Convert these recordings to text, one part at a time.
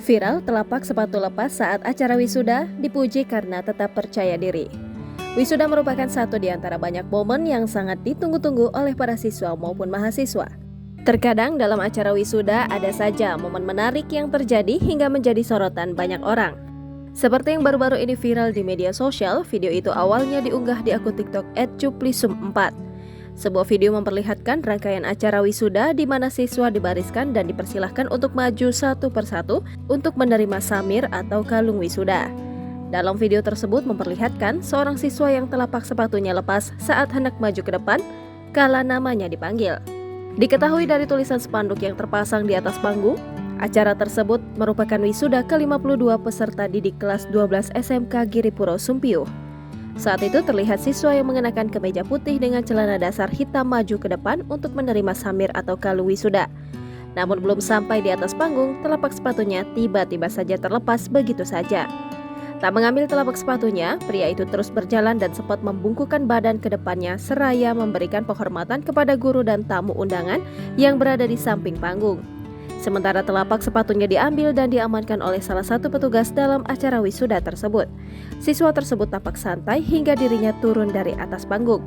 Viral telapak sepatu lepas saat acara wisuda, dipuji karena tetap percaya diri. Wisuda merupakan satu di antara banyak momen yang sangat ditunggu-tunggu oleh para siswa maupun mahasiswa. Terkadang dalam acara wisuda ada saja momen menarik yang terjadi hingga menjadi sorotan banyak orang. Seperti yang baru-baru ini viral di media sosial, video itu awalnya diunggah di akun TikTok @cuplisum4. Sebuah video memperlihatkan rangkaian acara wisuda di mana siswa dibariskan dan dipersilahkan untuk maju satu persatu untuk menerima samir atau kalung wisuda. Dalam video tersebut memperlihatkan seorang siswa yang telapak sepatunya lepas saat hendak maju ke depan kala namanya dipanggil. Diketahui dari tulisan spanduk yang terpasang di atas panggung, acara tersebut merupakan wisuda ke-52 peserta didik kelas 12 SMK Giripuro Sumpiuh. Saat itu terlihat siswa yang mengenakan kemeja putih dengan celana dasar hitam maju ke depan untuk menerima samir atau kalung wisuda. Namun belum sampai di atas panggung, telapak sepatunya tiba-tiba saja terlepas begitu saja. Tak mengambil telapak sepatunya, pria itu terus berjalan dan sempat membungkukkan badan ke depannya seraya memberikan penghormatan kepada guru dan tamu undangan yang berada di samping panggung. Sementara telapak sepatunya diambil dan diamankan oleh salah satu petugas dalam acara wisuda tersebut. Siswa tersebut tampak santai hingga dirinya turun dari atas panggung.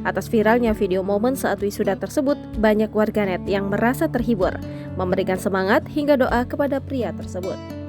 Atas viralnya video momen saat wisuda tersebut, banyak warganet yang merasa terhibur, memberikan semangat hingga doa kepada pria tersebut.